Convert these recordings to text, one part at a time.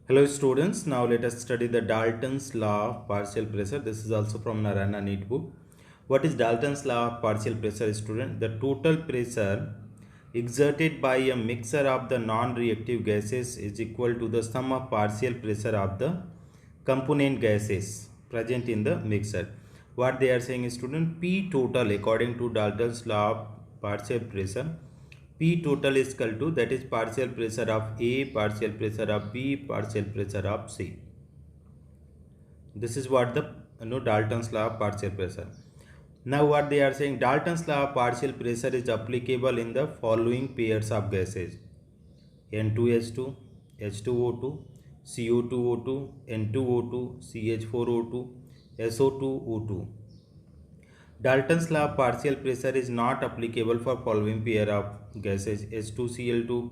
Hello students, now let us study the Dalton's law of partial pressure. This is also from Narayana NEET book. What is Dalton's law of partial pressure, student? The total pressure exerted by a mixture of the non-reactive gases is equal to the sum of partial pressure of the component gases present in the mixture. What they are saying is, student, P total according to Dalton's law of partial pressure, P total is equal to, that is partial pressure of A, partial pressure of B, partial pressure of C. This is what the Dalton's law of partial pressure. Now what they are saying, Dalton's law of partial pressure is applicable in the following pairs of gases: N2H2, H2O2, CO2O2, N2O2, CH4O2, SO2O2. Dalton's law of partial pressure is not applicable for following pair of gases: H2Cl2,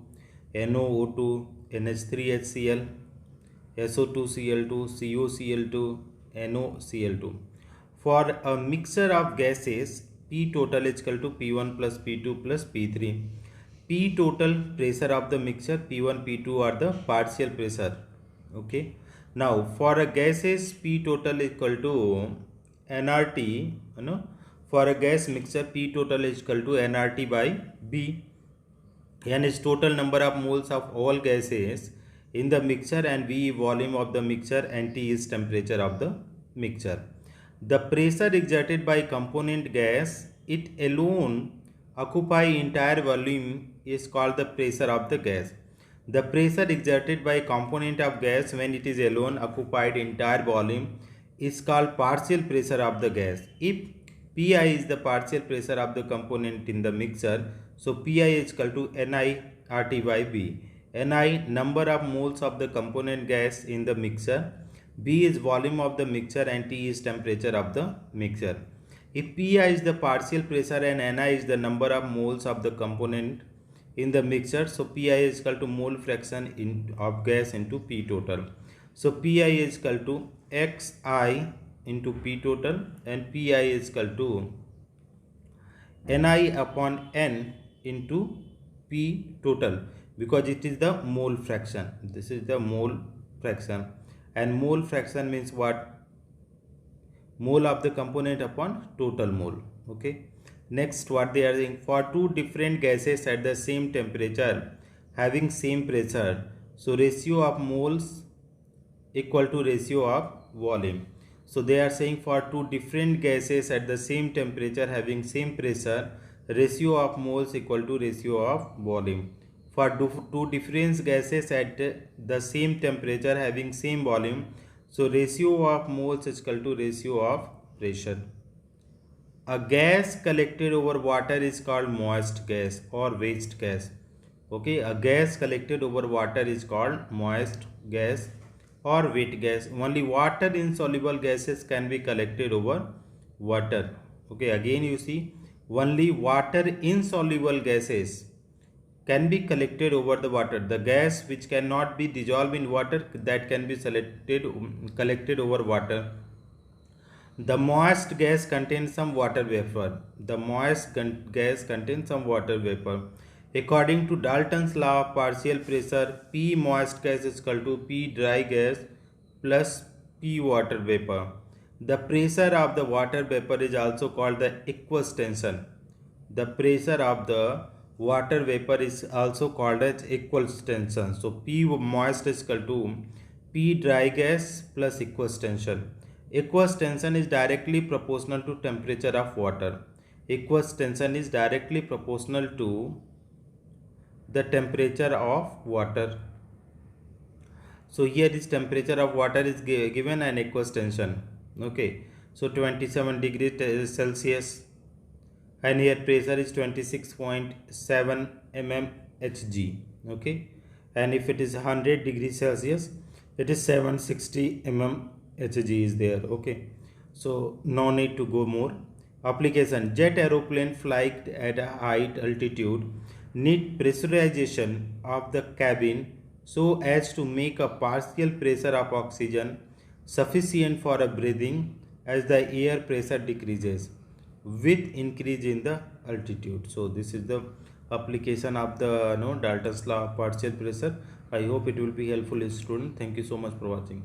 NOO2, NH3HCl, SO2Cl2, COCl2, NOCl2. For a mixture of gases, P total is equal to P1 plus P2 plus P3. P total pressure of the mixture, P1, P2 are the partial pressure. Okay. Now for a gases, P total is equal to nRT. For a gas mixture, P total is equal to nRT by B. N is total number of moles of all gases in the mixture, and V volume of the mixture, and T is temperature of the mixture. The pressure exerted by component gas, it alone occupy entire volume, is called the pressure of the gas. The pressure exerted by component of gas when it is alone occupied entire volume is called partial pressure of the gas. If Pi is the partial pressure of the component in the mixture, so Pi is equal to Ni RT by B. Ni number of moles of the component gas in the mixture, B is volume of the mixture, and T is temperature of the mixture. If Pi is the partial pressure and Ni is the number of moles of the component in the mixture, so Pi is equal to mole fraction of gas into P total. So Pi is equal to Xi into P total, and Pi is equal to Ni upon N into P total, because it is the mole fraction. This is the mole fraction, and mole fraction means what? Mole of the component upon total mole. Okay. Next, what they are saying, for two different gases at the same temperature having same pressure, so ratio of moles equal to ratio of volume. So they are saying for two different gases at the same temperature having same pressure, ratio of moles equal to ratio of volume. For two different gases at the same temperature having same volume, so ratio of moles is equal to ratio of pressure. A gas collected over water is called moist gas or waste gas. Okay, a gas collected over water is called moist gas or wet gas. Only water insoluble gases can be collected over water. Okay, again you see, only water insoluble gases can be collected over the water. The gas which cannot be dissolved in water, that can be collected over water. The moist gas contains some water vapor. The gas contains some water vapor. According to Dalton's law of partial pressure, P moist gas is equal to P dry gas plus P water vapor. The pressure of the water vapor is also called the aqueous tension. The pressure of the water vapor is also called as aqueous tension. So P moist is equal to P dry gas plus aqueous tension. Aqueous tension is directly proportional to temperature of water. Aqueous tension is directly proportional to the temperature of water. So here this temperature of water is given an aqueous tension. Okay. So 27 degrees Celsius, and here pressure is 26.7 mmHg. Okay. And if it is 100 degrees Celsius, it is 760 mmHg is there. Okay. So no need to go more. Application: jet aeroplane flight at a high altitude need pressurization of the cabin so as to make a partial pressure of oxygen sufficient for a breathing as the air pressure decreases with increase in the altitude. So this is the application of the Dalton's law of partial pressure. I hope it will be helpful student. Thank you so much for watching.